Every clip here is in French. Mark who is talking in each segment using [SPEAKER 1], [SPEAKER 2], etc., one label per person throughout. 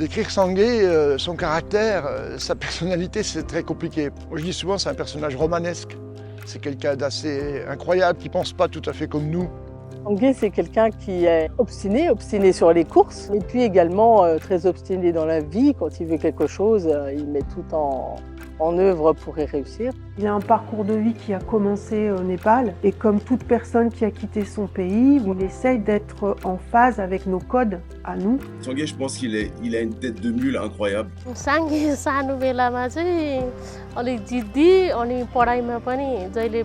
[SPEAKER 1] Décrire Sangué, son caractère, sa personnalité, c'est très compliqué. Moi, je dis souvent, c'est un personnage romanesque. C'est quelqu'un d'assez incroyable, qui ne pense pas tout à fait comme nous.
[SPEAKER 2] Sangué, c'est quelqu'un qui est obstiné sur les courses, et puis également très obstiné dans la vie. Quand il veut quelque chose, il met tout en œuvre pour y réussir.
[SPEAKER 3] Il a un parcours de vie qui a commencé au Népal, et comme toute personne qui a quitté son pays, il essaye d'être en phase avec nos codes à nous.
[SPEAKER 4] Sangué, je pense qu'il a une tête de mule incroyable.
[SPEAKER 5] Sangué सानो बेलामा चाहिँ अलि जिद्दी अनि पढाइमा पनि जहिले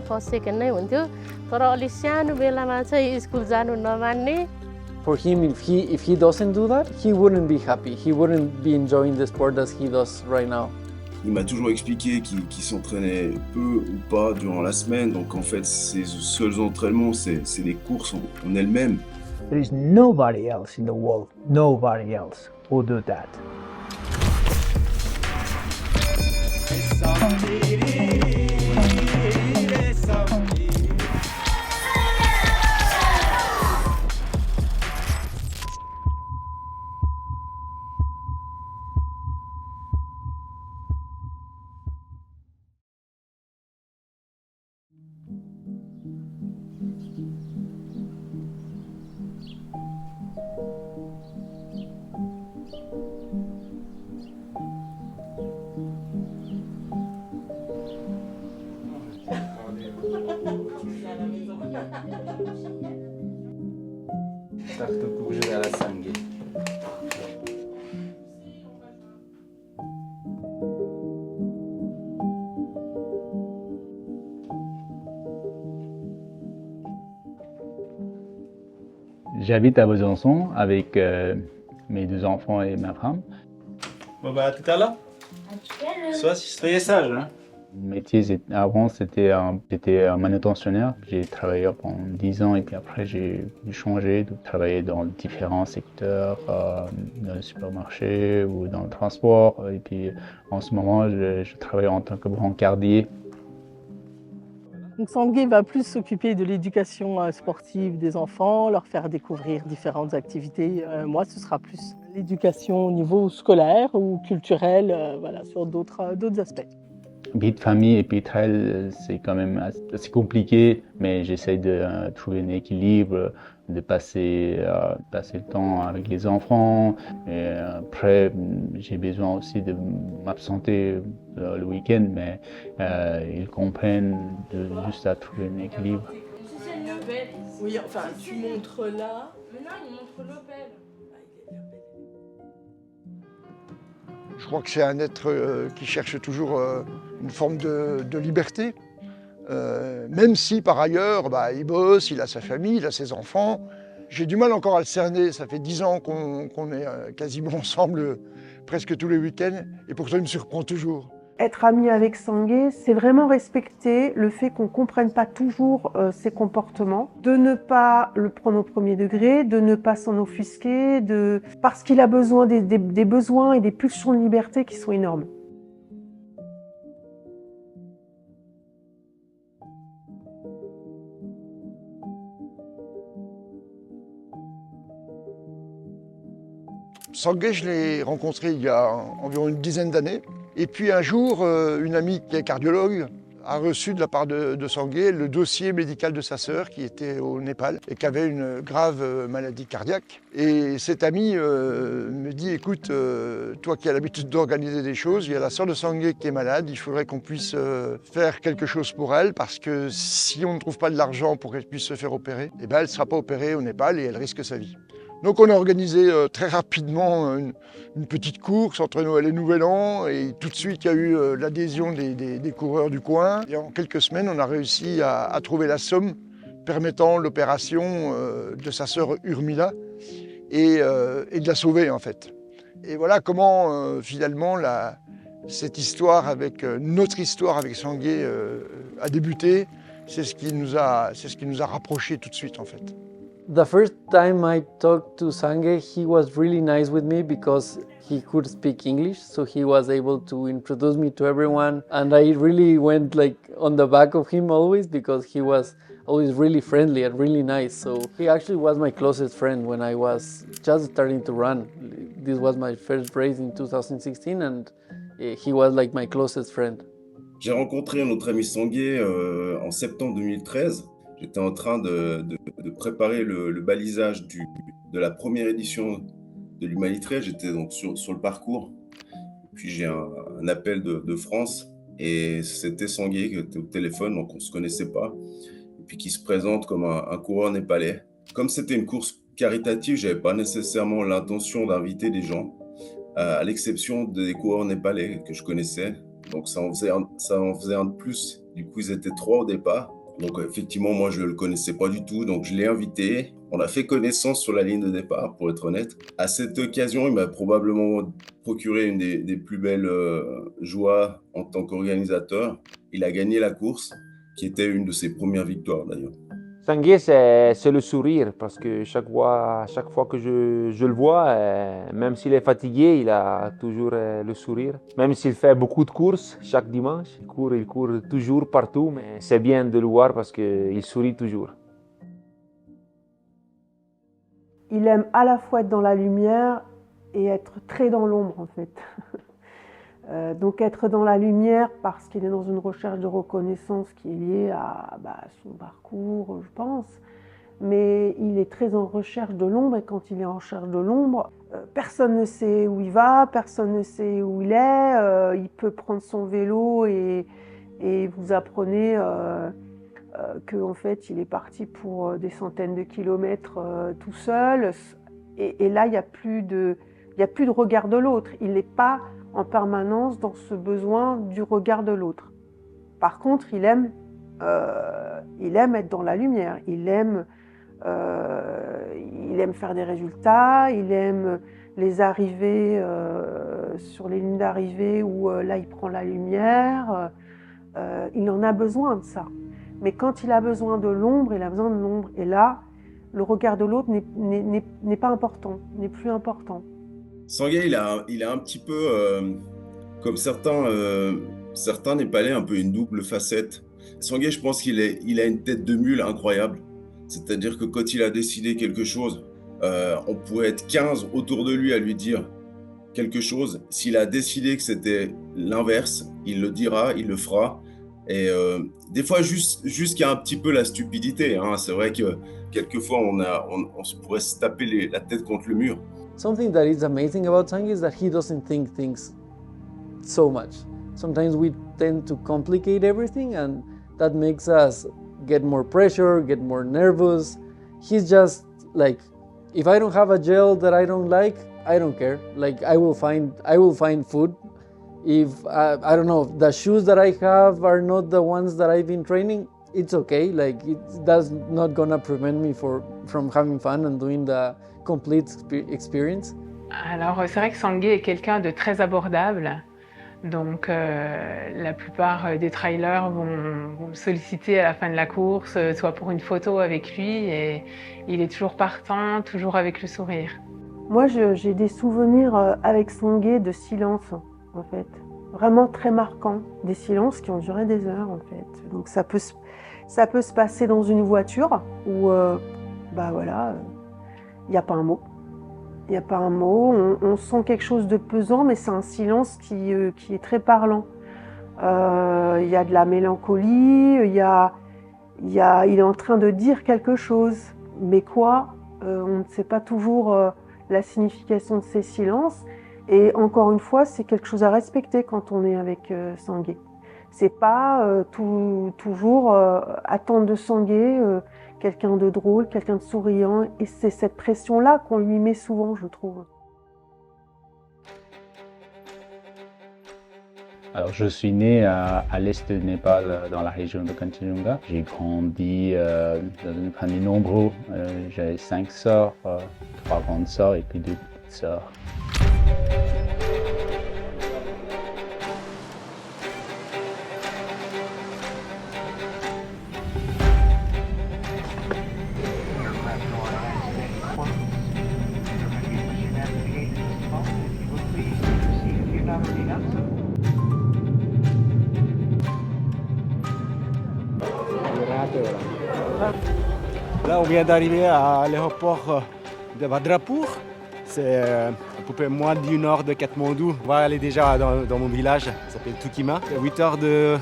[SPEAKER 5] first second नै हुन्थ्यो तर अलि सानो बेलामा चाहिँ स्कुल जानु नमान्ने.
[SPEAKER 6] For him, if he doesn't do that, he wouldn't be happy. He wouldn't be enjoying the sport as he does right now.
[SPEAKER 4] Il m'a toujours expliqué qu'il s'entraînait peu ou pas durant la semaine, donc en fait ses seuls entraînements c'est les courses en elles-mêmes.
[SPEAKER 7] There is nobody else in the world, nobody else who do that.
[SPEAKER 8] Tarte courgette à la sangué.
[SPEAKER 9] J'habite à Besançon avec mes 2 enfants et ma femme.
[SPEAKER 8] Bon bah à tout à l'heure. Soyez sage, hein.
[SPEAKER 9] Mon métier avant c'était un manutentionnaire. J'ai travaillé pendant 10 ans et puis après j'ai changé de travailler dans différents secteurs, dans le supermarché ou dans le transport. Et puis en ce moment je travaille en tant que brancardier.
[SPEAKER 2] Donc Sangué va plus s'occuper de l'éducation sportive des enfants, leur faire découvrir différentes activités. Moi, ce sera plus l'éducation au niveau scolaire ou culturel, voilà, sur d'autres aspects.
[SPEAKER 9] Vie de famille et puis travail, c'est quand même assez compliqué, mais j'essaie de trouver un équilibre, de passer le temps avec les enfants. Et après, j'ai besoin aussi de m'absenter le week-end, mais ils comprennent juste à trouver un équilibre.
[SPEAKER 2] Oui, enfin, tu montres là.
[SPEAKER 5] Mais non, il montre l'Opel.
[SPEAKER 1] Je crois que c'est un être qui cherche toujours une forme de liberté, même si par ailleurs, il bosse, il a sa famille, il a ses enfants. J'ai du mal encore à le cerner, ça fait 10 ans qu'on est quasiment ensemble presque tous les week-ends, et pourtant il me surprend toujours.
[SPEAKER 3] Être ami avec Sangué, c'est vraiment respecter le fait qu'on ne comprenne pas toujours ses comportements, de ne pas le prendre au premier degré, de ne pas s'en offusquer, parce qu'il a besoin des besoins et des pulsions de liberté qui sont énormes.
[SPEAKER 1] Sangué, je l'ai rencontré il y a environ une dizaine d'années. Et puis un jour, une amie qui est cardiologue a reçu de la part de Sangué le dossier médical de sa sœur qui était au Népal et qui avait une grave maladie cardiaque. Et cette amie me dit, écoute, toi qui as l'habitude d'organiser des choses, il y a la sœur de Sangué qui est malade, il faudrait qu'on puisse faire quelque chose pour elle parce que si on ne trouve pas de l'argent pour qu'elle puisse se faire opérer, eh ben, elle ne sera pas opérée au Népal et elle risque sa vie. Donc on a organisé très rapidement une petite course entre Noël et Nouvel An et tout de suite il y a eu l'adhésion des coureurs du coin. Et en quelques semaines on a réussi à trouver la somme permettant l'opération de sa sœur Urmila et de la sauver en fait. Et voilà comment finalement cette histoire avec notre histoire avec Sangué a débuté. C'est ce qui nous a rapprochés tout de suite en fait.
[SPEAKER 6] The first time I talked to Sangue, he was really nice with me because he could speak English, so he was able to introduce me to everyone, and I really went like on the back of him always because he was always really friendly and really nice. So he actually was my closest friend when I was just starting to run. this was my first race in 2016, and he was like my closest friend.
[SPEAKER 4] J'ai rencontré notre ami Sangué en septembre 2013. J'étais en train de préparer le balisage de la première édition de l'Humanity Trail. J'étais donc sur le parcours. Puis j'ai un appel de France et c'était Sangué qui était au téléphone, donc on ne se connaissait pas. Et puis qui se présente comme un coureur népalais. Comme c'était une course caritative, je n'avais pas nécessairement l'intention d'inviter des gens, à l'exception des coureurs népalais que je connaissais. Donc ça en faisait un de plus. Du coup, ils étaient 3 au départ. Donc effectivement, moi, je ne le connaissais pas du tout. Donc je l'ai invité. On a fait connaissance sur la ligne de départ, pour être honnête. À cette occasion, il m'a probablement procuré une des plus belles joies en tant qu'organisateur. Il a gagné la course, qui était une de ses premières victoires d'ailleurs.
[SPEAKER 10] Sangué, c'est le sourire, parce que chaque fois que je le vois, même s'il est fatigué, il a toujours le sourire. Même s'il fait beaucoup de courses chaque dimanche, il court toujours partout, mais c'est bien de le voir parce qu'il sourit toujours.
[SPEAKER 3] Il aime à la fois être dans la lumière et être très dans l'ombre en fait. Donc être dans la lumière parce qu'il est dans une recherche de reconnaissance qui est liée à son parcours, je pense. Mais il est très en recherche de l'ombre et quand il est en recherche de l'ombre, personne ne sait où il va, personne ne sait où il est. Il peut prendre son vélo et vous apprenez qu'en fait il est parti pour des centaines de kilomètres tout seul. Et là, il n'y a plus de regard de l'autre. Il n'est pas en permanence dans ce besoin du regard de l'autre. Par contre, il aime être dans la lumière, il aime faire des résultats, il aime les arrivées sur les lignes d'arrivée où là il prend la lumière, il en a besoin de ça. Mais quand il a besoin de l'ombre, il a besoin de l'ombre. Et là, le regard de l'autre n'est pas important, n'est plus important.
[SPEAKER 4] Sangué, il a un petit peu, comme certains Népalais, un peu une double facette. Sangué, je pense qu'il a une tête de mule incroyable. C'est-à-dire que quand il a décidé quelque chose, on pourrait être 15 autour de lui à lui dire quelque chose. S'il a décidé que c'était l'inverse, il le dira, il le fera. Et des fois, juste qu'il y a un petit peu la stupidité. Hein. C'est vrai que quelquefois, on pourrait se taper la tête contre le mur.
[SPEAKER 6] Something that is amazing about Sangué is that he doesn't think things so much. Sometimes we tend to complicate everything and that makes us get more pressure, get more nervous. He's just like, if I don't have a gel that I don't like, I don't care. Like I will find food. If I don't know, the shoes that I have are not the ones that I've been training, it's okay. Like that's not gonna prevent me from having fun and doing the complete experience.
[SPEAKER 11] Alors c'est vrai que Sangué est quelqu'un de très abordable. Donc la plupart des trailers vont me solliciter à la fin de la course, soit pour une photo avec lui, et il est toujours partant, toujours avec le sourire.
[SPEAKER 3] Moi j'ai des souvenirs avec Sangué de silence en fait, vraiment très marquants, des silences qui ont duré des heures en fait. Donc ça peut se passer dans une voiture où voilà, il n'y a pas un mot. Il n'y a pas un mot, on sent quelque chose de pesant, mais c'est un silence qui est très parlant. Il y a de la mélancolie, il est en train de dire quelque chose. Mais quoi, on ne sait pas toujours la signification de ces silences. Et encore une fois, c'est quelque chose à respecter quand on est avec Sangué. C'est pas toujours attendre de Sangué quelqu'un de drôle, quelqu'un de souriant, et c'est cette pression-là qu'on lui met souvent, je trouve.
[SPEAKER 9] Alors, je suis né à l'est du Népal, dans la région de Kanchenjunga. J'ai grandi dans une famille nombreuse. J'avais 5 sœurs, 3 grandes sœurs et puis 2 petites sœurs.
[SPEAKER 12] Là, on vient d'arriver à l'aéroport de Bhadrapur. C'est à peu près moins du nord de Katmandou. On va aller déjà dans mon village, ça s'appelle Tukima. 8 heures de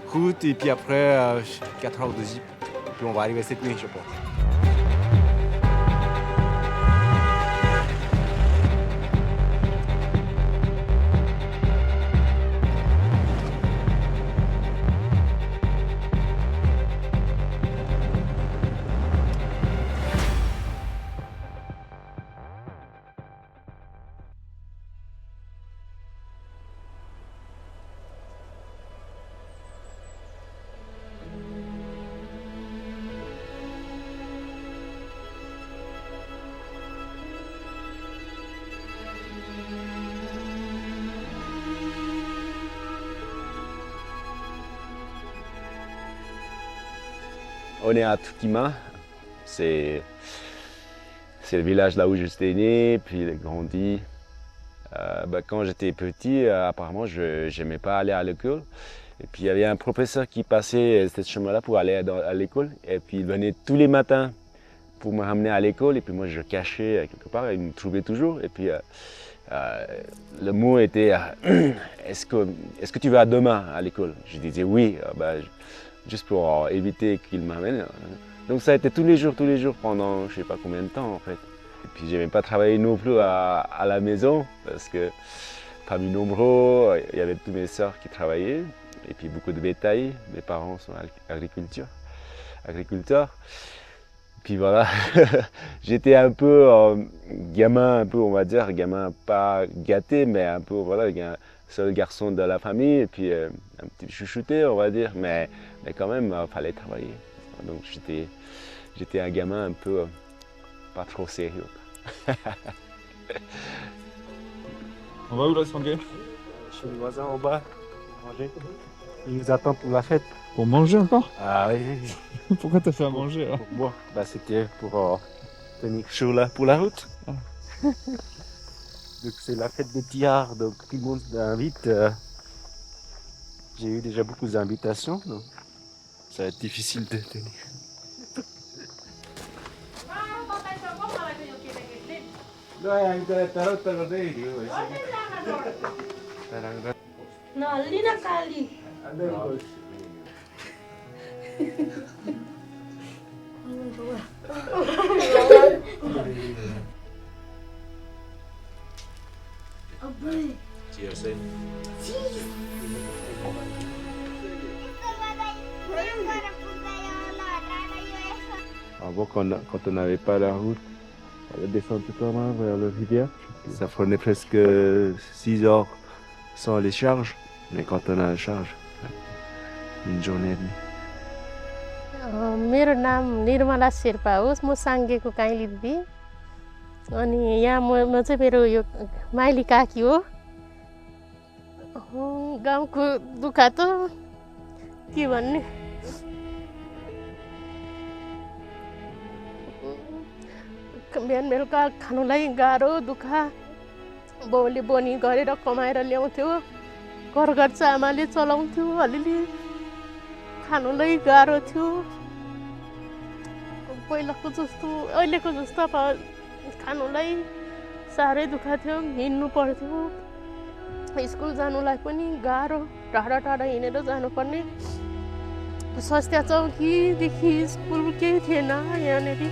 [SPEAKER 12] route et puis après 4 heures de zip. Et puis on va arriver cette nuit, je pense.
[SPEAKER 13] On est à Tukima, c'est le village là où j'étais né, puis grandi. Quand j'étais petit, apparemment, je n'aimais pas aller à l'école. Et puis il y avait un professeur qui passait ce chemin-là pour aller à l'école. Et puis il venait tous les matins pour me ramener à l'école. Et puis moi, je cachais quelque part, il me trouvait toujours. Et puis le mot était est-ce que tu vas demain à l'école? Je disais oui. Juste pour éviter qu'il m'amène. Donc ça a été tous les jours pendant je ne sais pas combien de temps en fait. Et puis j'aimais pas travailler non plus à la maison parce que parmi nombreux, il y avait tous mes sœurs qui travaillaient et puis beaucoup de bétail. Mes parents sont agriculteurs. Puis voilà, j'étais un peu gamin, on va dire, gamin pas gâté, mais un peu voilà, seul garçon de la famille et puis un petit chouchouté, on va dire, mais quand même, il fallait travailler. Donc j'étais un gamin un peu pas trop sérieux.
[SPEAKER 8] On va où là, Sangué?
[SPEAKER 12] Chez le voisin en bas, manger. Il nous attend pour la fête.
[SPEAKER 8] Pour manger encore?
[SPEAKER 12] Ah oui.
[SPEAKER 8] Pourquoi t'as fait à manger alors?
[SPEAKER 12] Pour boire. C'était pour tenir chaud là pour la route.
[SPEAKER 8] Ah.
[SPEAKER 12] Donc c'est la fête de Tiar, donc tout le monde invite. J'ai eu déjà beaucoup d'invitations, donc ça va être difficile de tenir. Avant, quand on n'avait pas la route, on descend tout en bas vers la rivière. Ça prenait presque 6 heures sans les charges. Mais quand on a la charge, une journée et demie.
[SPEAKER 5] मेरो नाम निर्मला शेर्पा हो म साङ्गेको काइली दिदी अनि यहाँ म चाहिँ मेरो यो माइली काकी हो गाउँको दुःख त के भन्ने बिहान बेलुका खानुलाई गाह्रो दुःख बाउले बोनी गरेर कमाएर ल्याउँथ्यो घर खर्च आमाले चलाउँथ्यो अलिअलि खानुलाई गाह्रो थियो पहिलाको जस्तो अहिलेको जस्तो अब खानुलाई साह्रै दुःख थियो हिँड्नु पर्थ्यो स्कुल जानुलाई पनि गाह्रो टाढा टाढा हिँडेर जानुपर्ने स्वास्थ्य चौकीदेखि स्कुल केही थिएन यहाँनिर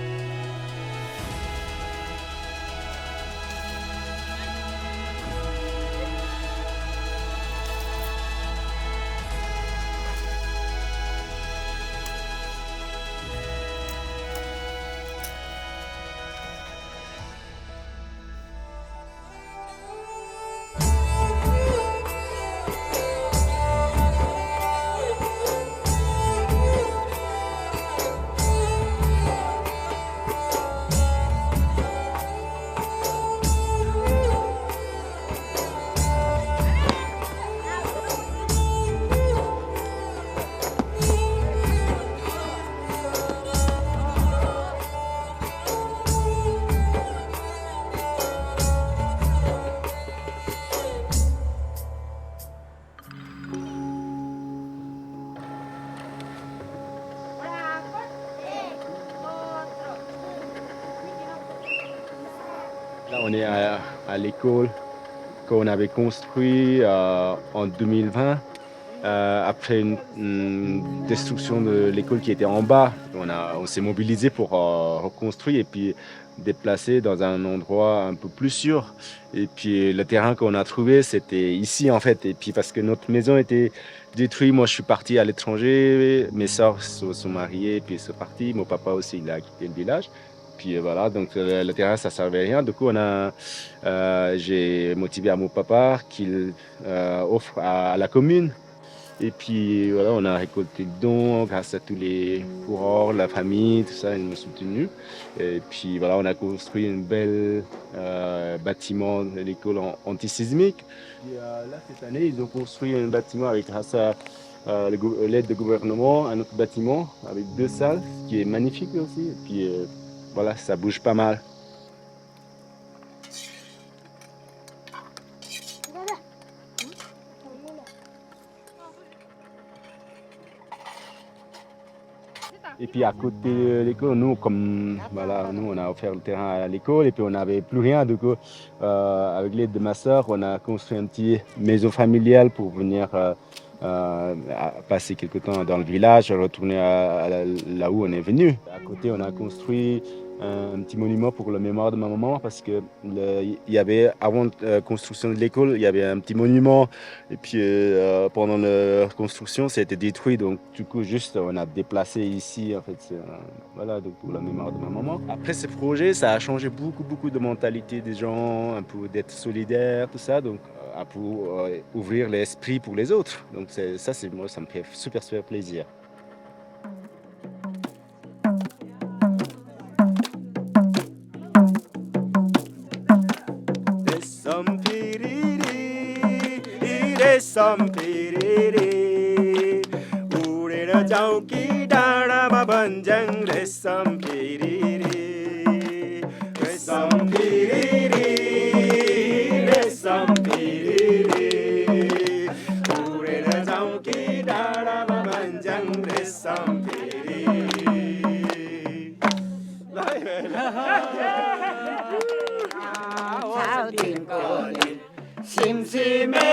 [SPEAKER 12] on est à l'école qu'on avait construit en 2020. Après une destruction de l'école qui était en bas, on s'est mobilisé pour reconstruire et puis déplacer dans un endroit un peu plus sûr. Et puis le terrain qu'on a trouvé, c'était ici en fait. Et puis parce que notre maison était détruite, moi je suis parti à l'étranger, mes soeurs se sont mariées, puis sont parties, mon papa aussi il a quitté le village. Puis voilà, donc le terrain ça servait à rien. Du coup j'ai motivé à mon papa qu'il offre à la commune. Et puis voilà, on a récolté le don grâce à tous les coureurs, la famille, tout ça, ils m'ont soutenu. Et puis voilà, on a construit un bel bâtiment de l'école antisismique. Et là, cette année, ils ont construit un bâtiment grâce à l'aide du gouvernement, un autre bâtiment avec 2 salles, ce qui est magnifique aussi. Et puis voilà, ça bouge pas mal. Et puis à côté de l'école, nous on a offert le terrain à l'école et puis on n'avait plus rien. Du coup, avec l'aide de ma soeur, on a construit une petite maison familiale pour venir passer quelques temps dans le village, retourner là où on est venu. À côté, on a construit un petit monument pour la mémoire de ma maman parce que il y avait, avant la construction de l'école, il y avait un petit monument et puis pendant la construction, ça a été détruit. Donc du coup, juste on a déplacé ici en fait, voilà, donc pour la mémoire de ma maman. Après ce projet, ça a changé beaucoup de mentalité des gens, un peu d'être solidaire, tout ça. Donc pour ouvrir l'esprit pour les autres. Donc moi, ça me fait super plaisir.
[SPEAKER 14] 심심해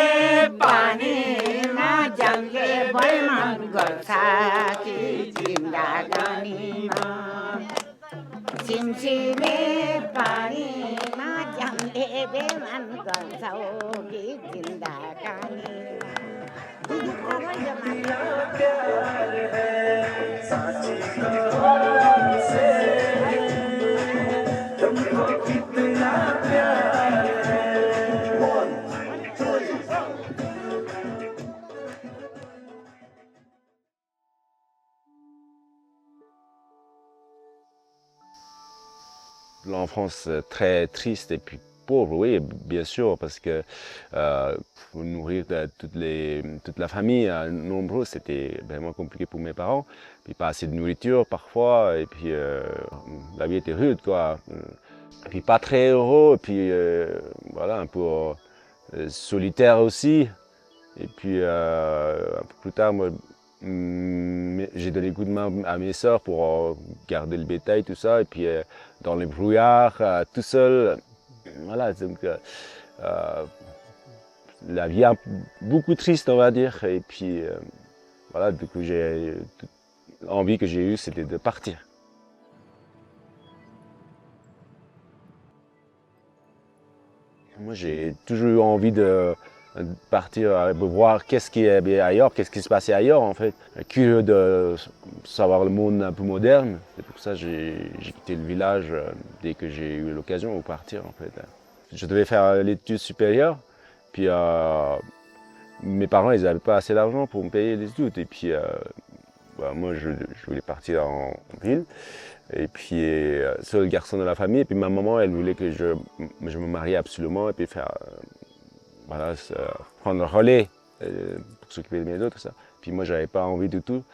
[SPEAKER 14] पानीमा जङ्गले भयमान गर्छ कि जिन्दागानीमा सिमसिमे पानीमा जङ्गले भयमान गर्छ कि
[SPEAKER 13] L'enfance très triste et puis pauvre, oui, bien sûr, parce que pour nourrir toute la famille, nombreux, c'était vraiment compliqué pour mes parents. Puis pas assez de nourriture parfois, et puis la vie était rude, quoi. Et puis pas très heureux, et puis voilà, un peu solitaire aussi. Et puis un peu plus tard, moi, j'ai donné le coup de main à mes sœurs pour garder le bétail, tout ça, et puis dans les brouillards, tout seul. Voilà, donc la vie est beaucoup triste, on va dire. Et puis voilà, du coup, l'envie que j'ai eue, c'était de partir. Moi, j'ai toujours eu envie de partir, de voir qu'est-ce qui est ailleurs, qu'est-ce qui se passait ailleurs en fait. Curieux de savoir le monde un peu moderne. C'est pour ça que j'ai quitté le village dès que j'ai eu l'occasion de partir en fait. Je devais faire l'étude supérieure, puis mes parents ils n'avaient pas assez d'argent pour me payer les études. Et puis moi je voulais partir en ville. Et puis seul garçon de la famille. Et puis ma maman elle voulait que je me marie absolument et puis faire voilà, prendre le relais pour s'occuper de mes dos, tout ça. Puis moi, j'avais pas envie du tout.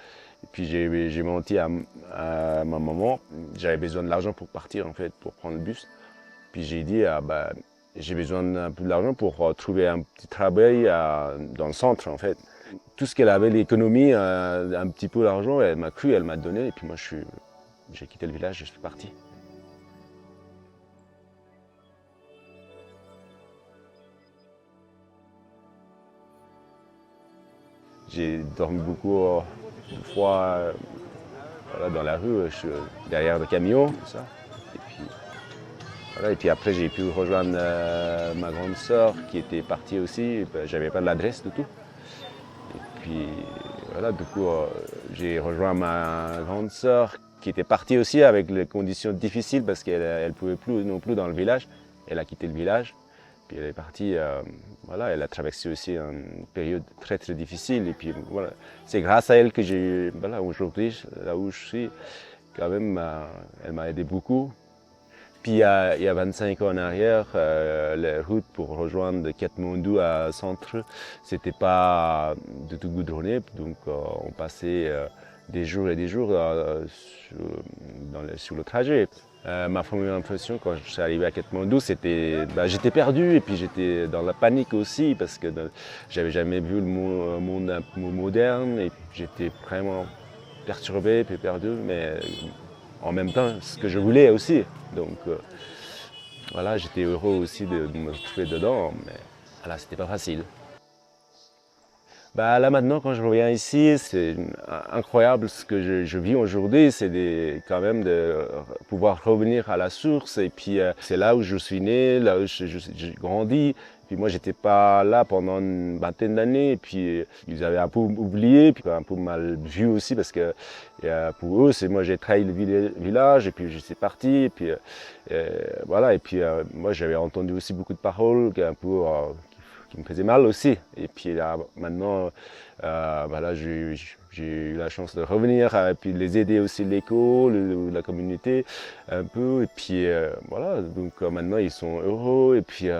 [SPEAKER 13] Et puis j'ai menti à ma maman. J'avais besoin de l'argent pour partir, en fait, pour prendre le bus. Puis j'ai dit, j'ai besoin d'un peu d'argent pour trouver un petit travail dans le centre, en fait. Tout ce qu'elle avait, l'économie, un petit peu d'argent, elle m'a cru, elle m'a donné. Et puis moi, j'ai quitté le village et je suis parti. J'ai dormi beaucoup de fois voilà, dans la rue, derrière le camion, tout ça. Et puis après, j'ai pu rejoindre ma grande sœur qui était partie aussi. J'avais pas l'adresse du tout. Et puis voilà, du coup, j'ai rejoint ma grande sœur qui était partie aussi avec des conditions difficiles parce qu'elle ne pouvait plus non plus dans le village. Elle a quitté le village. Puis elle est partie, voilà, elle a traversé aussi une période très très difficile. Et puis voilà, c'est grâce à elle que j'ai, voilà, aujourd'hui, là où je suis, quand même, elle m'a aidé beaucoup. Puis il y a 25 ans en arrière, la route pour rejoindre Katmandou à Centre, c'était pas du tout goudronné, donc on passait des jours et des jours sur le trajet. Ma première impression quand je suis arrivé à Katmandou, c'était, j'étais perdu et puis j'étais dans la panique aussi parce que j'avais jamais vu le monde un peu moderne et j'étais vraiment perturbé puis perdu, mais en même temps ce que je voulais aussi. Donc voilà, j'étais heureux aussi de me retrouver dedans, mais voilà, c'était pas facile. Là maintenant, quand je reviens ici, c'est incroyable ce que je vis aujourd'hui, c'est quand même de pouvoir revenir à la source. Et puis c'est là où je suis né, là où j'ai grandi. Puis moi, j'étais pas là pendant une vingtaine d'années. Et puis ils avaient un peu oublié, puis un peu mal vu aussi, parce que pour eux, moi j'ai trahi le village, et puis je suis parti. Et puis voilà. Et puis moi, j'avais entendu aussi beaucoup de paroles, un peu qui me faisait mal aussi. Et puis là, maintenant, là, j'ai eu la chance de revenir et puis de les aider aussi l'école, la communauté un peu. Et puis voilà, donc maintenant ils sont heureux. Et puis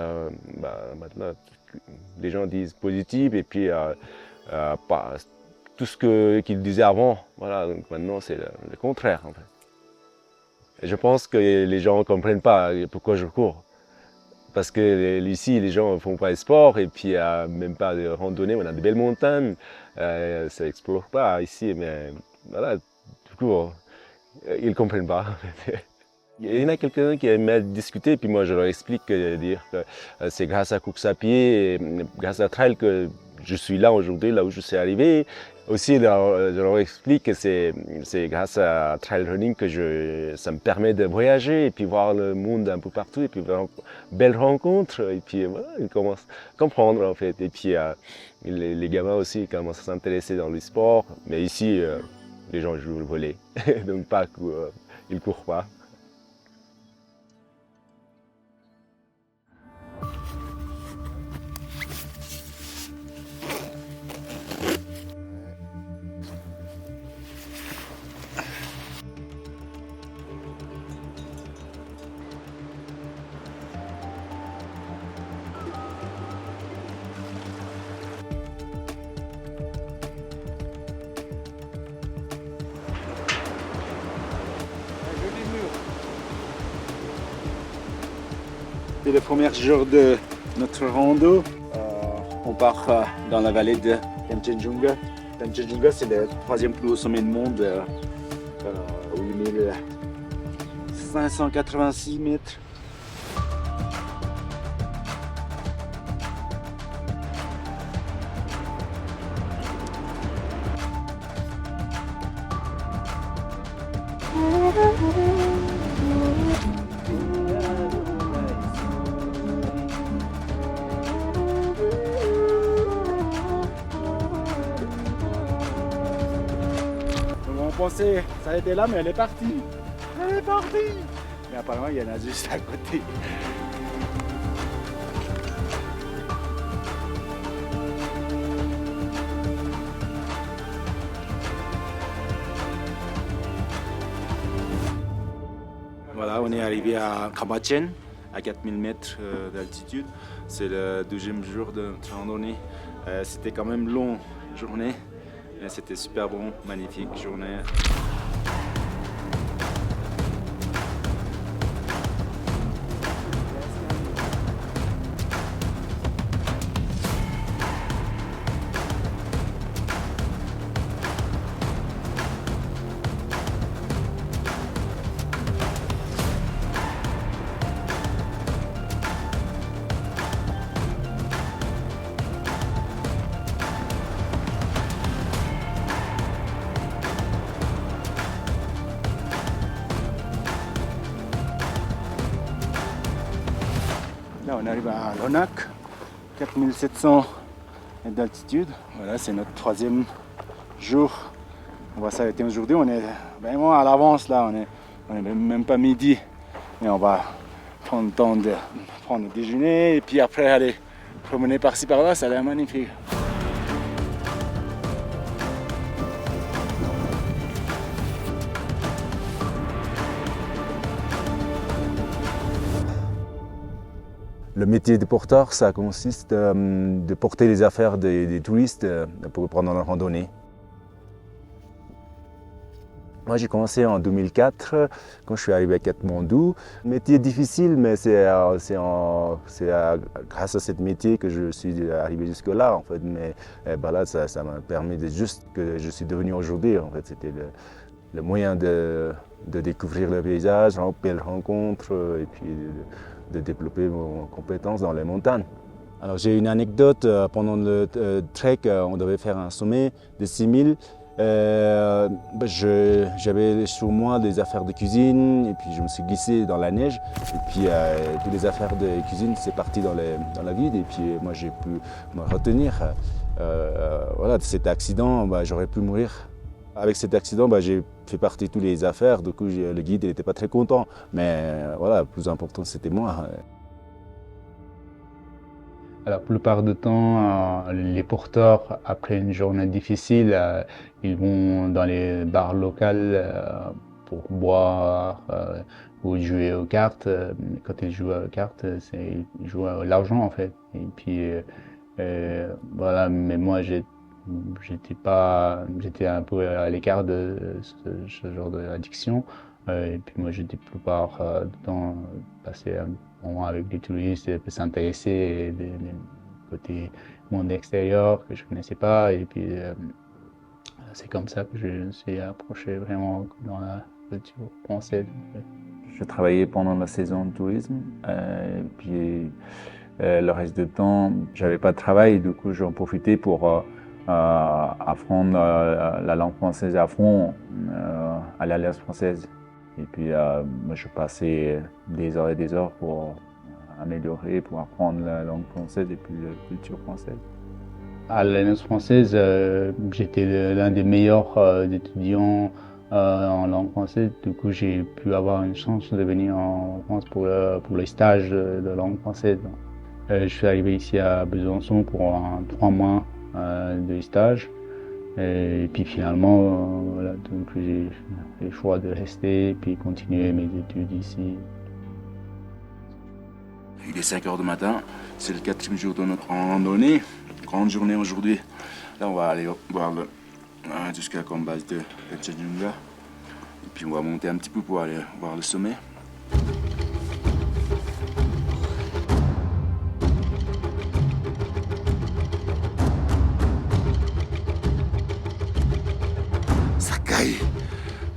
[SPEAKER 13] maintenant, les gens disent positif et puis pas tout ce qu'ils disaient avant. Voilà, donc maintenant c'est le contraire en fait. Et je pense que les gens ne comprennent pas pourquoi je cours. Parce que ici, les gens ne font pas de sport et puis même pas de randonnée. On a de belles montagnes, ça n'explore pas ici, mais voilà, du coup, ils ne comprennent pas. Il y en a quelqu'un qui aime discuter, puis moi je leur explique dire que c'est grâce à course à pied, et grâce à trail que je suis là aujourd'hui, là où je suis arrivé. Aussi, je leur explique que c'est grâce à trail running que ça me permet de voyager et puis voir le monde un peu partout et puis faire de belles rencontres. Et puis voilà, ils commencent à comprendre en fait. Et puis les gamins aussi commencent à s'intéresser dans le sport. Mais ici, les gens jouent le volley, donc ils ne courent pas.
[SPEAKER 8] C'est le premier jour de notre rando. On part dans la vallée de Kanchenjunga. Kanchenjunga, c'est le troisième plus haut sommet du monde, 8586 mètres. On pensait s'arrêter là, mais elle est partie. Elle est partie. Mais apparemment, il y en a juste à côté. Voilà, on est arrivé à Kamachen, à 4000 mètres d'altitude. C'est le deuxième jour de notre randonnée. C'était quand même longue journée. C'était super bon, magnifique journée. arrive à Lonac, 4700 mètres d'altitude. Voilà, c'est notre 3e jour. On va s'arrêter aujourd'hui. On est vraiment à l'avance là. On est même pas midi. Mais on va prendre le temps de prendre le déjeuner et puis après aller promener par-ci par-là. Ça a l'air magnifique.
[SPEAKER 15] Le métier de porteur, ça consiste de porter les affaires des touristes pour prendre la randonnée. Moi, j'ai commencé en 2004, quand je suis arrivé à Katmandou. Métier difficile, mais c'est grâce à ce métier que je suis arrivé jusque-là, en fait. Mais là, ça m'a permis de juste que je suis devenu aujourd'hui, en fait. C'était le moyen de découvrir le paysage, de faire rencontres, et puis de développer mes compétences dans les montagnes. Alors j'ai une anecdote, pendant le trek, on devait faire un sommet de 6000. J'avais sur moi des affaires de cuisine et puis je me suis glissé dans la neige et puis toutes les affaires de cuisine c'est parti dans la vide et puis moi j'ai pu me retenir. Voilà, de cet accident, j'aurais pu mourir. Avec cet accident, j'ai fait partie de toutes les affaires, du coup le guide n'était pas très content, mais voilà, le plus important c'était moi.
[SPEAKER 9] La plupart du temps, les porteurs, après une journée difficile, ils vont dans les bars locaux pour boire ou jouer aux cartes. Quand ils jouent aux cartes, ils jouent à l'argent en fait. Et puis voilà, mais moi j'étais un peu à l'écart de ce genre d'addiction. Et puis moi, j'ai la plupart du temps passé un moment avec des touristes, s'intéresser des côtés monde extérieur que je ne connaissais pas. Et puis c'est comme ça que je me suis approché vraiment dans la culture française.
[SPEAKER 15] Je travaillais pendant la saison de tourisme. Et puis le reste du temps, j'avais pas de travail. Du coup, j'en profitais pour apprendre la langue française à fond à l'Alliance française. Et puis, moi, je passais des heures et des heures pour améliorer, pour apprendre la langue française et puis la culture française.
[SPEAKER 9] À l'Alliance française, j'étais l'un des meilleurs étudiants en langue française. Du coup, j'ai pu avoir une chance de venir en France pour les stages de langue française. Je suis arrivé ici à Besançon pour 3 mois de stage. Et puis finalement, voilà, donc j'ai fait le choix de rester et puis continuer mes études ici.
[SPEAKER 8] Il est 5 h du matin, c'est le 4e jour de notre randonnée. Grande journée aujourd'hui. Là, on va aller voir jusqu'à la base de Kanchenjunga. Et puis on va monter un petit peu pour aller voir le sommet.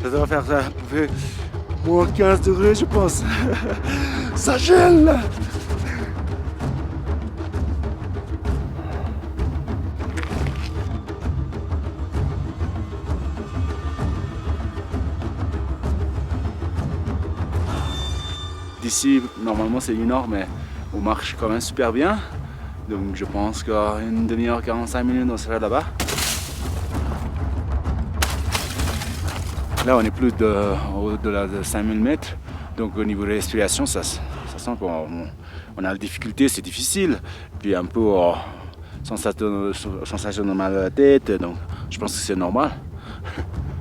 [SPEAKER 8] Ça doit faire ça, moins 15 degrés je pense. Ça gèle. D'ici, normalement c'est 1 heure, mais on marche quand même super bien. Donc je pense qu'en une demi-heure, 45 minutes, on sera là-bas. Là, on est plus au-delà de 5000 mètres, donc au niveau de respiration, ça sent qu'on a la difficulté, c'est difficile. Puis un peu sensation de mal à la tête, donc je pense que c'est normal.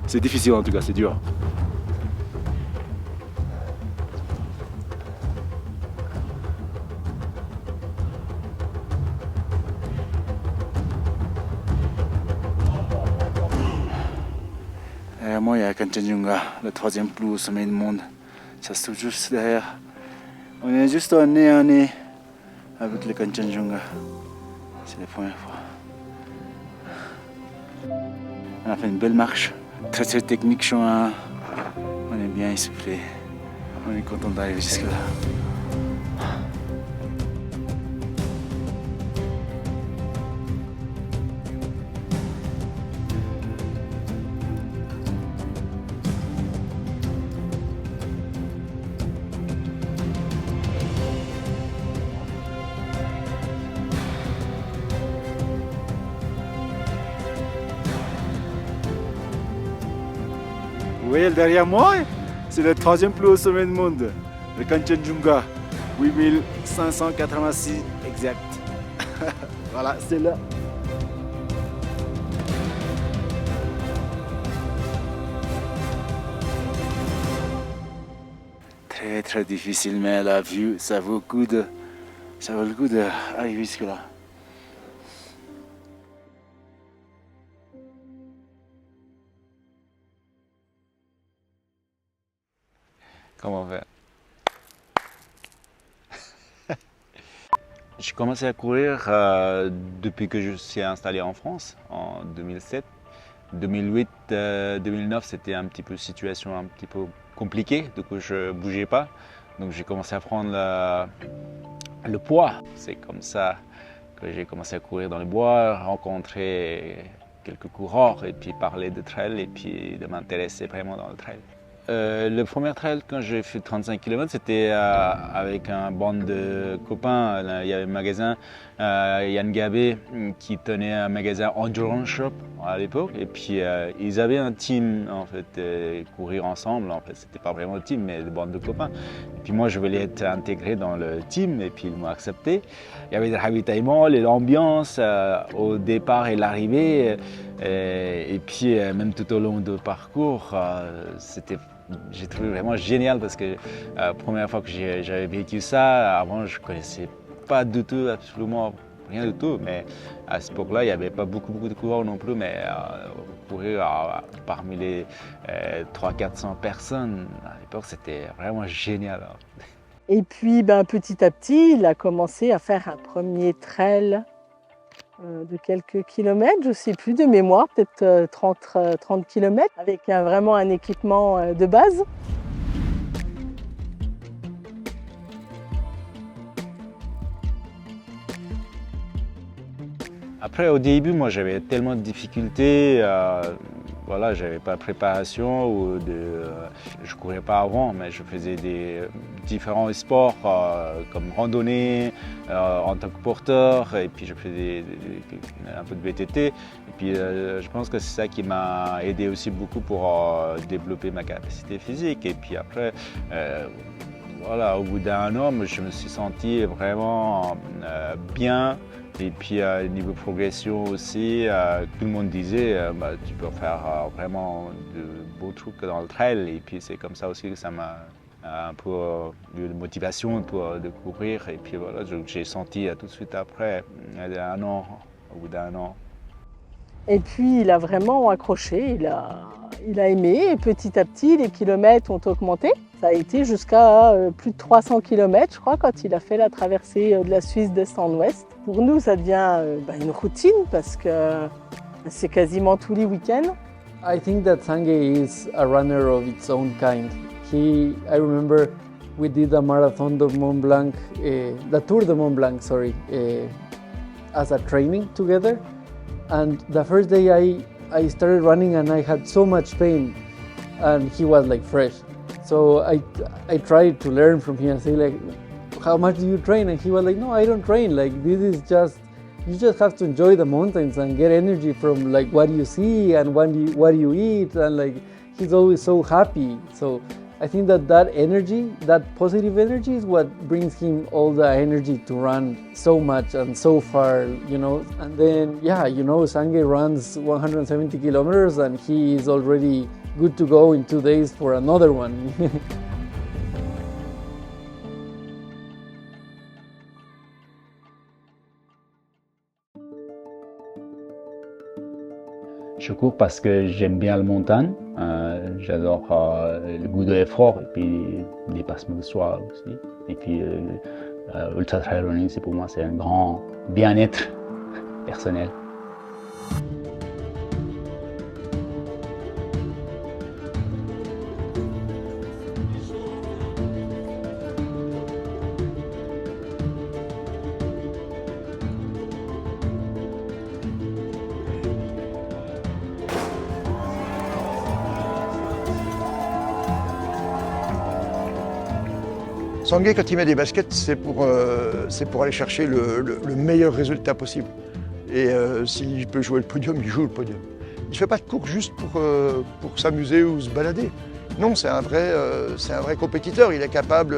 [SPEAKER 8] C'est difficile en tout cas, c'est dur. Moi, il y a Kanchenjunga, le 3e plus haut sommet du monde. Ça se trouve juste derrière. On est juste au nez à nez avec le Kanchenjunga. C'est la première fois. On a fait une belle marche, très technique chemin. On est bien essoufflé. On est content d'arriver jusque là. voyez derrière moi, c'est le troisième plus haut sommet du monde, le Kanchenjunga, 8586 exact. Voilà, c'est là. Très très difficile, mais la vue, ça vaut le coup d'arriver jusque-là. Comment faire? J'ai commencé à courir depuis que je suis installé en France, en 2007. 2008, 2009, c'était un petit peu situation un petit peu compliquée, du coup je ne bougeais pas. Donc j'ai commencé à prendre le poids. C'est comme ça que j'ai commencé à courir dans les bois, rencontrer quelques coureurs et puis parler de trail et puis de m'intéresser vraiment dans le trail. Le premier trail, quand j'ai fait 35 km, c'était avec un bande de copains. Il y avait un magasin, Yann Gabé, qui tenait un magasin Endurance Shop à l'époque. Et puis ils avaient un team, en fait, courir ensemble. En fait, c'était pas vraiment un team, mais une bande de copains. Et puis moi, je voulais être intégré dans le team, et puis ils m'ont accepté. Il y avait des ravitaillements, l'ambiance au départ et l'arrivée. Et puis même tout au long du parcours, j'ai trouvé vraiment génial parce que la première fois que j'avais vécu ça, avant je ne connaissais pas du tout, absolument rien du tout. Mais à cette époque-là, il n'y avait pas beaucoup de coureurs non plus, mais courir parmi les 300-400 personnes, à l'époque, c'était vraiment génial.
[SPEAKER 2] Et puis petit à petit, il a commencé à faire un premier trail de quelques kilomètres, je ne sais plus de mémoire, peut-être 30 km, avec vraiment un équipement de base.
[SPEAKER 8] Après, au début, moi, j'avais tellement de difficultés. Voilà, j'avais pas de préparation je courais pas avant, mais je faisais des différents sports comme randonnée en tant que porteur, et puis je faisais un peu de VTT. Et puis je pense que c'est ça qui m'a aidé aussi beaucoup pour développer ma capacité physique. Et puis après, voilà, au bout d'un an, je me suis senti vraiment bien. Et puis niveau progression aussi, tout le monde disait tu peux faire vraiment de beaux trucs dans le trail. Et puis c'est comme ça aussi que ça m'a un peu eu de motivation pour de courir. Et puis voilà, j'ai senti tout de suite après, au bout d'un an.
[SPEAKER 2] Et puis il a vraiment accroché, il a aimé, et petit à petit les kilomètres ont augmenté. Ça a été jusqu'à plus de 300 km, je crois, quand il a fait la traversée de la Suisse d'est en ouest. Pour nous, ça devient une routine parce que c'est quasiment tous les week-ends.
[SPEAKER 6] I think that Sangue is a runner of its own kind. I remember we did a marathon de Mont Blanc, the Tour de Mont Blanc, as a training together. And the first day I started running and I had so much pain, and he was like fresh. So I tried to learn from him and say like, how much do you train? And he was like, no, I don't train. Like this is just, you just have to enjoy the mountains and get energy from like what you see and what you eat. And like he's always so happy. So I think that energy, that positive energy, is what brings him all the energy to run so much and so far, you know. And then, yeah, you know, Sangue runs 170 kilometers and he is already good to go in 2 days for another one.
[SPEAKER 9] Je cours parce que j'aime bien la montagne, j'adore le goût de l'effort et puis le dépassement de soi aussi. Et puis Ultra Trail Running, pour moi, c'est un grand bien-être personnel.
[SPEAKER 1] Sangue, quand il met des baskets, c'est pour aller chercher le meilleur résultat possible. Et s'il peut jouer le podium, il joue le podium. ne fait pas de course juste pour s'amuser ou se balader. Non, c'est un vrai compétiteur. Il est capable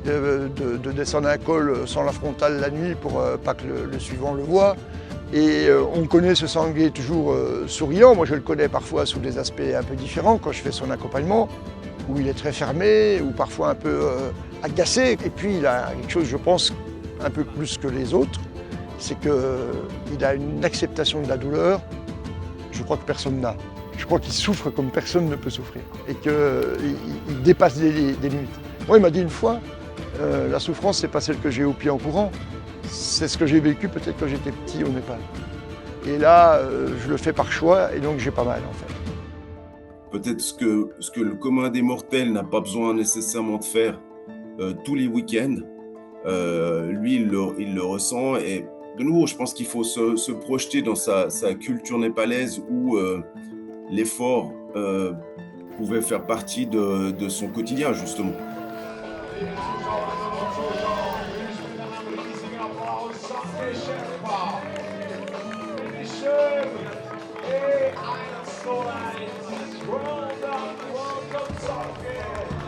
[SPEAKER 1] de descendre un col sans la frontale la nuit pour pas que le suivant le voie. Et on connaît ce Sangué toujours souriant. Moi, je le connais parfois sous des aspects un peu différents quand je fais son accompagnement, où il est très fermé, ou parfois un peu agacé. Et puis, il a quelque chose, je pense, un peu plus que les autres, c'est qu'il a une acceptation de la douleur, je crois que personne n'a. Je crois qu'il souffre comme personne ne peut souffrir et qu'il dépasse des limites. Moi, il m'a dit une fois, la souffrance, c'est pas celle que j'ai au pied en courant, c'est ce que j'ai vécu peut-être quand j'étais petit au Népal. Et là, je le fais par choix et donc j'ai pas mal en fait.
[SPEAKER 4] Peut-être ce que le commun des mortels n'a pas besoin nécessairement de faire tous les week-ends, lui, il le ressent. Et de nouveau, je pense qu'il faut se projeter dans sa culture népalaise où l'effort pouvait faire partie de son quotidien, justement.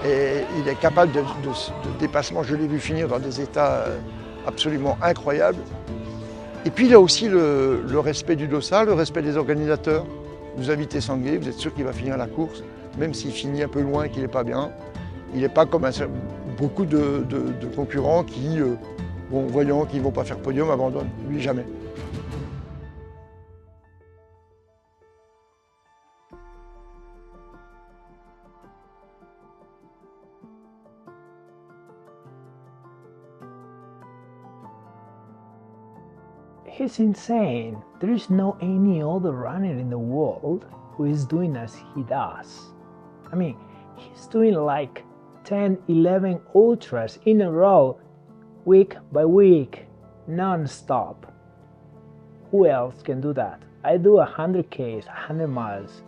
[SPEAKER 1] Et il est capable de dépassement. Je l'ai vu finir dans des états absolument incroyables. Et puis il a aussi le respect du dossard, le respect des organisateurs. Vous invitez Sangué, vous êtes sûr qu'il va finir la course, même s'il finit un peu loin et qu'il n'est pas bien. Il n'est pas comme beaucoup de concurrents qui, voyant qu'ils ne vont pas faire podium, abandonnent. Lui, jamais.
[SPEAKER 7] He's insane. There is no any other runner in the world who is doing as he does. I mean, he's doing like 10, 11 ultras in a row, week by week, non-stop. Who else can do that? I do 100Ks, 100 miles.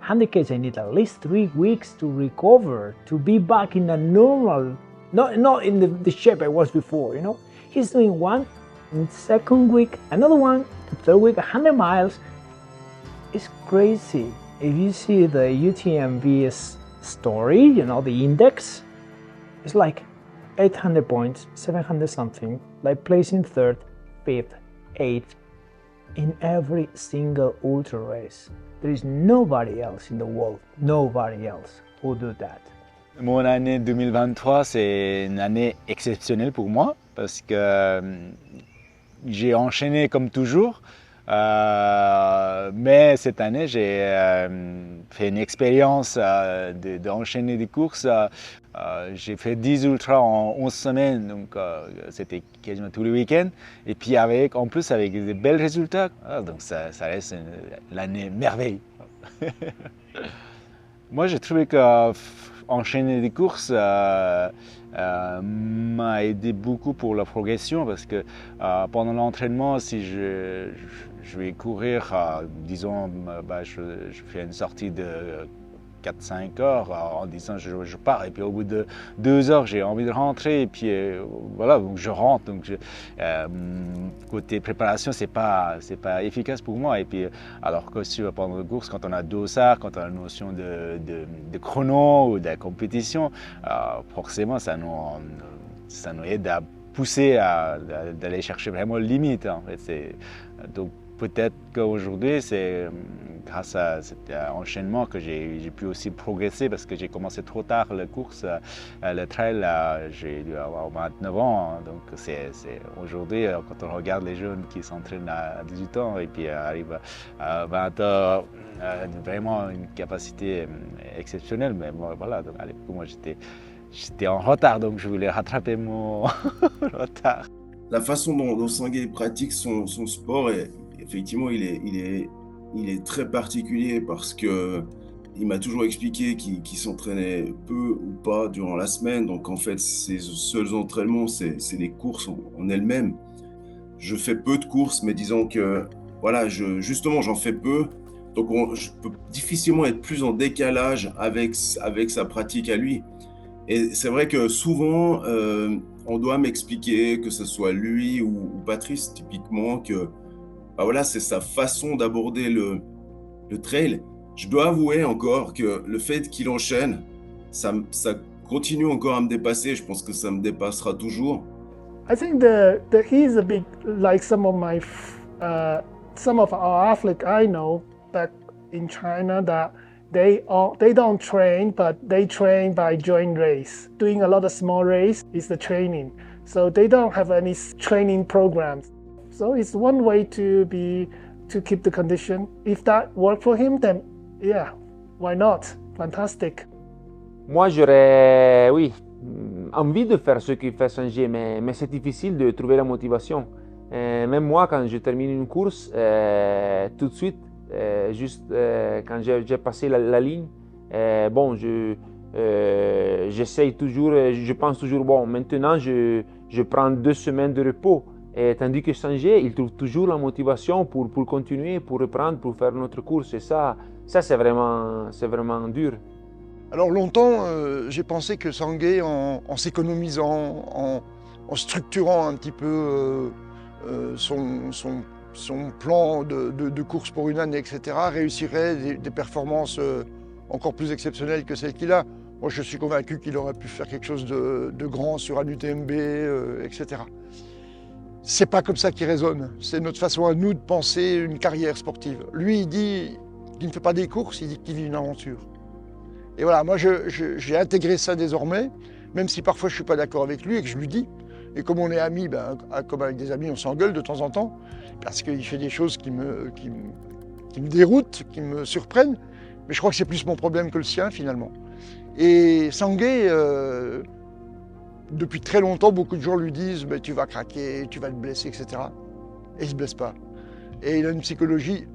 [SPEAKER 7] 100Ks, I need at least 3 weeks to recover, to be back in a normal, not in the shape I was before, you know? He's doing one in the second week, another one, the third week, 100 miles. It's crazy. If you see the UTMB's story, you know, the index, it's like 800 points, 700 something, like placing third, fifth, eighth in every single ultra race. There is nobody else in the world, nobody else who do that.
[SPEAKER 16] Mon année 2023, c'est une année exceptionnelle pour moi parce que j'ai enchaîné comme toujours, mais cette année j'ai fait une expérience d'enchaîner des courses. J'ai fait 10 ultras en 11 semaines, donc c'était quasiment tous les week-ends. Et puis en plus avec des bels résultats, donc ça reste l'année merveille. Moi j'ai trouvé que enchaîner des courses m'a aidé beaucoup pour la progression parce que pendant l'entraînement, si je vais courir, disons, je fais une sortie de 4-5 heures en disant je pars et puis au bout de 2 heures j'ai envie de rentrer et puis voilà, donc je rentre, donc côté préparation c'est pas efficace pour moi. Et puis alors que pendant la course, quand on a dossard, quand on a la notion de chrono ou de compétition, forcément ça nous aide à pousser d'aller chercher vraiment le limite en fait. Donc peut-être qu'aujourd'hui, c'est grâce à cet enchaînement que j'ai pu aussi progresser parce que j'ai commencé trop tard la course, le trail, j'ai dû avoir 29 ans. Donc aujourd'hui, quand on regarde les jeunes qui s'entraînent à 18 ans et puis arrivent à 20 ans, vraiment une capacité exceptionnelle. Mais bon, voilà, donc à l'époque, moi j'étais en retard, donc je voulais rattraper mon retard.
[SPEAKER 4] La façon dont Sangué pratique son sport, effectivement, il est très particulier parce que il m'a toujours expliqué qu'il s'entraînait peu ou pas durant la semaine. Donc en fait, ses seuls entraînements, c'est les courses en elles-mêmes. Je fais peu de courses, mais disons que voilà, justement, j'en fais peu. Donc je peux difficilement être plus en décalage avec sa pratique à lui. Et c'est vrai que souvent, on doit m'expliquer, que ce soit lui ou Patrice, typiquement, que voilà, c'est sa façon d'aborder le trail, je dois avouer encore que le fait qu'il enchaîne, ça continue encore à me dépasser. Je pense que ça me dépassera toujours.
[SPEAKER 17] I think he's a bit like some of our athletes I know back in China that they don't train, but they train by joint race. Doing a lot of small race is the training. So they don't have any training programs. So it's one way to keep the condition. If that worked for him, then yeah, why not? Fantastic.
[SPEAKER 10] Moi, j'aurais, oui, envie de faire ce qu'il fait Sanjay, mais c'est difficile de trouver la motivation. Même moi, quand je termine une course, tout de suite, juste quand j'ai passé la ligne, bon, j'essaye toujours, je pense toujours, bon, maintenant je prends 2 semaines de repos. Et tandis que Sanjay, il trouve toujours la motivation pour continuer, pour reprendre, pour faire notre course. Et ça c'est vraiment dur.
[SPEAKER 1] Alors longtemps, j'ai pensé que Sanjay, en s'économisant, en structurant un petit peu son plan de course pour une année, etc., réussirait des performances encore plus exceptionnelles que celles qu'il a. Moi, je suis convaincu qu'il aurait pu faire quelque chose de grand sur un UTMB, etc. C'est pas comme ça qu'il raisonne. C'est notre façon à nous de penser une carrière sportive. Lui, il dit qu'il ne fait pas des courses, il dit qu'il vit une aventure. Et voilà, moi, j'ai intégré ça désormais, même si parfois je ne suis pas d'accord avec lui et que je lui dis. Et comme on est amis, comme avec des amis, on s'engueule de temps en temps, parce qu'il fait des choses qui me déroutent, qui me surprennent. Mais je crois que c'est plus mon problème que le sien, finalement. Et Sanjay, depuis très longtemps, beaucoup de gens lui disent « tu vas craquer, tu vas te blesser, etc. » Et il ne se blesse pas. Et il a une psychologie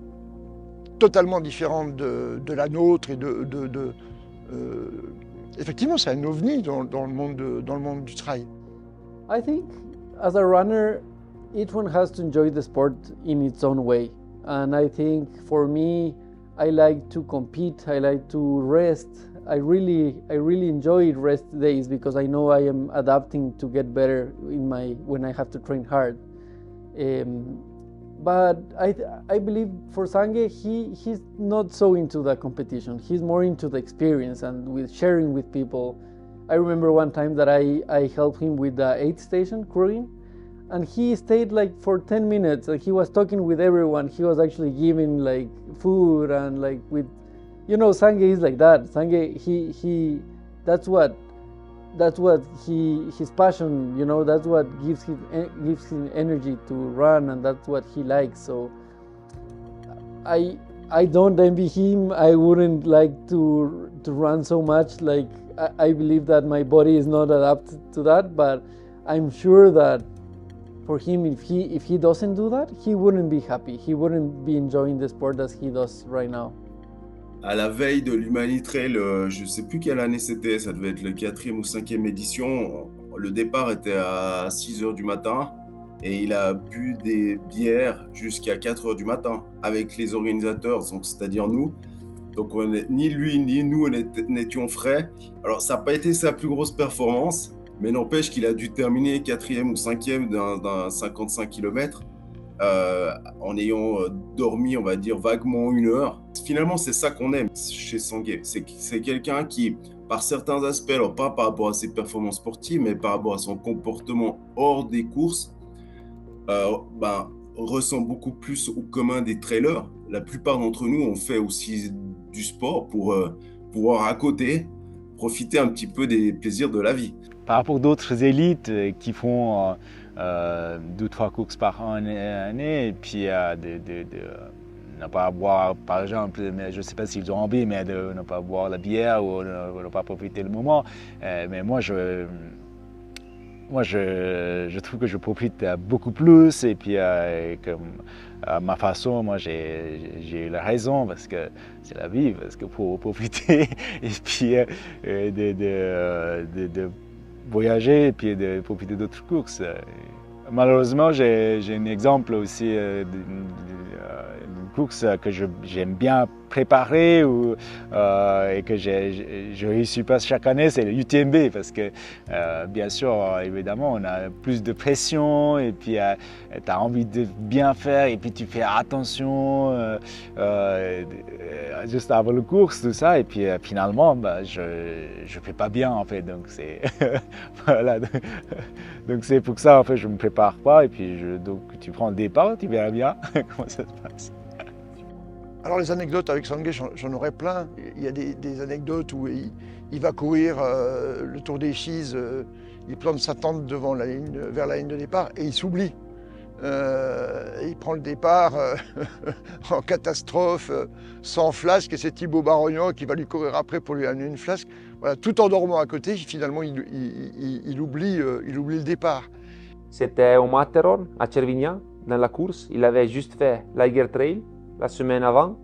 [SPEAKER 1] totalement différente de la nôtre. Et effectivement, c'est un ovni dans le monde du trail.
[SPEAKER 6] I think as a runner, each one has to enjoy the sport in its own way. And I think for me, I like to compete, I like to rest. I really enjoy rest days because I know I am adapting to get better when I have to train hard. But I believe for Sanjay, he's not so into the competition. He's more into the experience and with sharing with people. I remember one time that I helped him with the aid station crewing, and he stayed like for 10 minutes and he was talking with everyone. He was actually giving like food and like with, you know, Sanjay is like that. Sanjay, that's what his passion, you know, that's what gives him energy to run, and that's what he likes. So I don't envy him. I wouldn't like to run so much. Like I believe that my body is not adapted to that, but I'm sure that for him, if he doesn't do that, he wouldn't be happy. He wouldn't be enjoying the sport as he does right now.
[SPEAKER 4] À la veille de l'Humanitrail, je ne sais plus quelle année c'était, ça devait être la 4e ou 5e édition. Le départ était à 6h du matin et il a bu des bières jusqu'à 4h du matin avec les organisateurs, donc c'est-à-dire nous. Donc ni lui ni nous n'étions frais. Alors ça n'a pas été sa plus grosse performance, mais n'empêche qu'il a dû terminer 4e ou 5e d'un 55 km. En ayant dormi, on va dire, vaguement 1 heure. Finalement, c'est ça qu'on aime chez Sanjay. C'est quelqu'un qui, par certains aspects, alors pas par rapport à ses performances sportives, mais par rapport à son comportement hors des courses, ressent beaucoup plus au commun des trailers. La plupart d'entre nous, on fait aussi du sport pour pouvoir à côté profiter un petit peu des plaisirs de la vie.
[SPEAKER 16] Par rapport à d'autres élites qui font 2-3 courses par année, et puis ne pas boire, par exemple, mais je ne sais pas s'ils ont envie, mais de ne pas boire la bière ou ne pas profiter du moment. Mais moi, je trouve que je profite beaucoup plus, et puis à ma façon, moi j'ai la raison, parce que c'est la vie, parce que pour profiter, et puis de voyager et puis de profiter d'autres courses. Malheureusement, j'ai un exemple aussi d'une courses que j'aime bien préparer et que je réussis pas chaque année, c'est le UTMB parce que bien sûr, évidemment, on a plus de pression et puis tu as envie de bien faire et puis tu fais attention juste avant la course, tout ça, et puis finalement, je fais pas bien en fait, donc c'est voilà, donc c'est pour ça en fait je me prépare pas et puis donc tu prends le départ, tu verras bien comment ça se passe.
[SPEAKER 1] Alors les anecdotes avec Sangay, j'en aurais plein. Il y a des anecdotes où il va courir le Tour des Chises, il plante sa tente devant vers la ligne de départ et il s'oublie. Il prend le départ en catastrophe, sans flasque, et c'est Thibaut Barognan qui va lui courir après pour lui amener une flasque. Voilà, tout en dormant à côté, finalement il oublie le départ.
[SPEAKER 10] C'était au Matterhorn, à Cervinia, dans la course. Il avait juste fait l'Eiger Trail la semaine avant.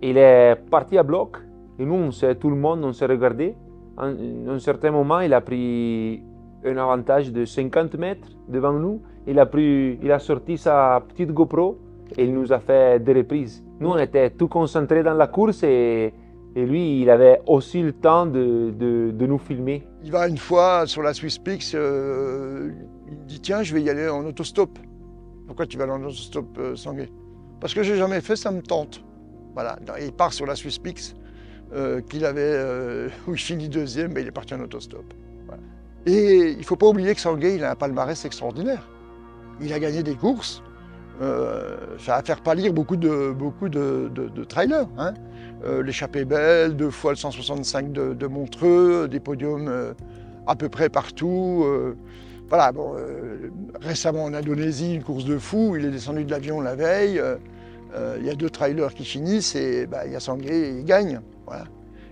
[SPEAKER 10] Il est parti à bloc et nous, tout le monde, on s'est regardé. À un certain moment, il a pris un avantage de 50 mètres devant nous. Il a sorti sa petite GoPro et il nous a fait des reprises. Nous, on était tout concentrés dans la course et lui, il avait aussi le temps de nous filmer.
[SPEAKER 1] Il va une fois sur la Swiss Peaks, il dit tiens, je vais y aller en autostop. Pourquoi tu vas aller en autostop, Sangay? Parce que j'ai jamais fait, ça me tente. Voilà, il part sur la Swiss Peaks où il finit deuxième, mais il est parti en autostop. Voilà. Et il ne faut pas oublier que Sangay, il a un palmarès extraordinaire. Il a gagné des courses, ça va faire pâlir beaucoup de trailers. Hein. L'échappée belle, 2 fois le 165 de Montreux, des podiums à peu près partout. Voilà, bon, récemment en Indonésie, une course de fou, il est descendu de l'avion la veille. Il y a 2 trailers qui finissent et il y a Sangay, il gagne. Voilà.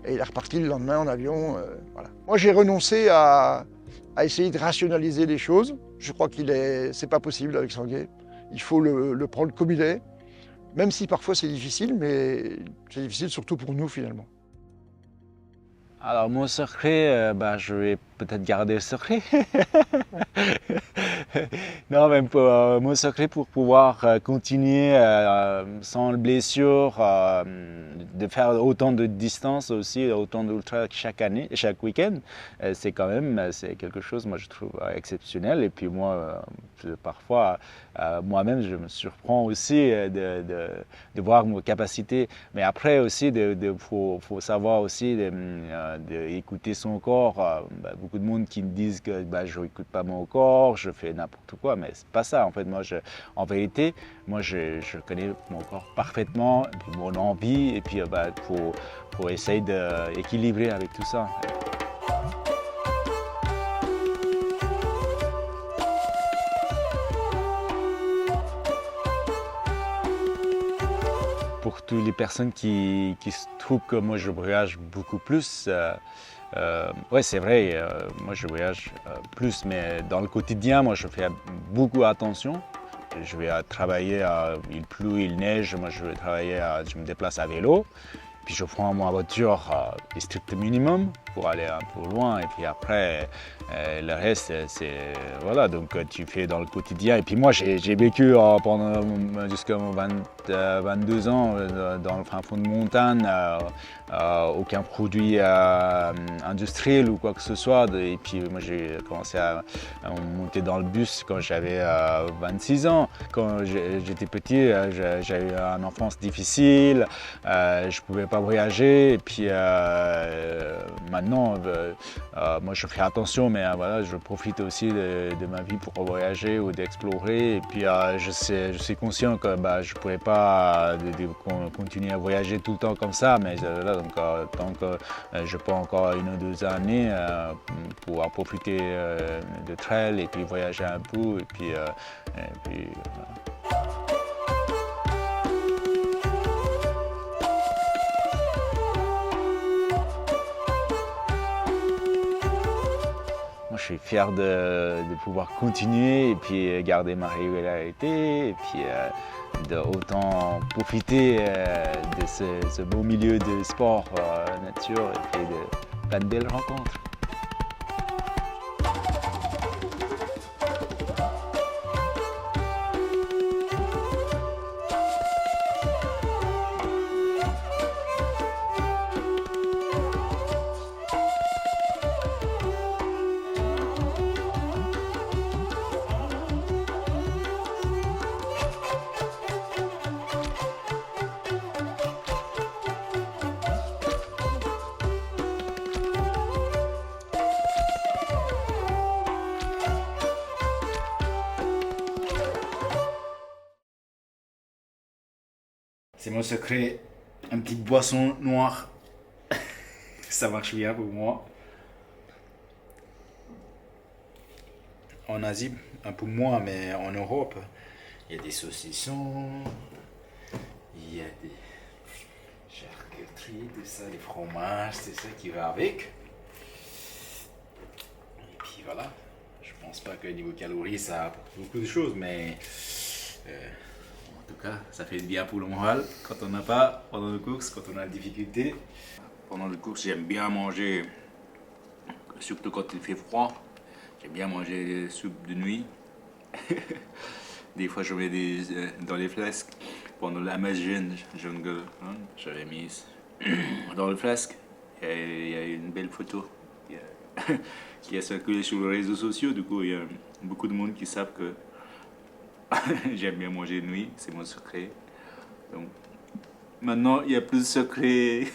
[SPEAKER 1] Et il est reparti le lendemain en avion. Voilà. Moi, j'ai renoncé à essayer de rationaliser les choses. Je crois c'est pas possible avec Sangay. Il faut le prendre comme il est, même si parfois c'est difficile, mais c'est difficile surtout pour nous finalement.
[SPEAKER 16] Alors mon secret, je vais peut-être garder le secret. Non, même mon secret pour pouvoir continuer sans blessure, de faire autant de distance aussi, autant d'ultra chaque année, chaque week-end, c'est quand même quelque chose, moi je trouve exceptionnel. Et puis moi, parfois, moi-même, je me surprends aussi de voir mes capacités. Mais après aussi, faut savoir aussi d'écouter son corps. Beaucoup de monde qui me disent que je n'écoute pas mon corps, je fais n'importe quoi, mais c'est pas ça. En fait, moi, en vérité, moi, je connais mon corps parfaitement, et puis mon envie, et puis pour essayer d'équilibrer avec tout ça. Pour toutes les personnes qui se trouvent que moi je voyage beaucoup plus, ouais c'est vrai, moi je voyage plus, mais dans le quotidien, moi je fais beaucoup attention. Je vais travailler, il pleut, il neige, moi je vais travailler, je me déplace à vélo. Puis je prends ma voiture le strict minimum pour aller un peu loin. Et puis après, le reste, c'est voilà, donc tu fais dans le quotidien. Et puis moi, j'ai vécu pendant jusqu'à 22 ans dans le fin fond de montagne, aucun produit industriel ou quoi que ce soit. Et puis moi, j'ai commencé à monter dans le bus quand j'avais 26 ans. Quand j'étais petit, j'ai eu une enfance difficile, je pouvais pas voyager. Et puis maintenant, moi je fais attention, mais voilà, je profite aussi de ma vie pour voyager ou d'explorer. Et puis je suis conscient que je ne pourrais pas continuer à voyager tout le temps comme ça, mais là, donc, tant que je peux encore 1 ou 2 années pouvoir profiter de trail et puis voyager un peu. Et puis voilà. Moi, je suis fier de pouvoir continuer et puis garder ma régularité et puis d'autant profiter de ce beau milieu de sport, nature et puis de plein de belles rencontres.
[SPEAKER 8] C'est mon secret. Une petite boisson noire. Ça marche bien pour moi. En Asie, un peu moins, mais en Europe, il y a des saucissons, il y a des charcuteries, tout ça, des fromages, c'est ça qui va avec. Et puis voilà, je pense pas que niveau calories ça apporte beaucoup de choses, mais en tout cas, ça fait bien pour le moral quand on n'a pas pendant le course, quand on a des difficultés. Pendant le course, j'aime bien manger, surtout quand il fait froid. J'aime bien manger des soupes de nuit. Des fois, je mets dans les flasques. Pendant l'Amazon Jungle, hein, j'avais mis dans le flasque. Il y a une belle photo qui a circulé sur les réseaux sociaux. Du coup, il y a beaucoup de monde qui savent que j'aime bien manger de nuit. C'est mon secret. Donc, maintenant, il y a plus de secrets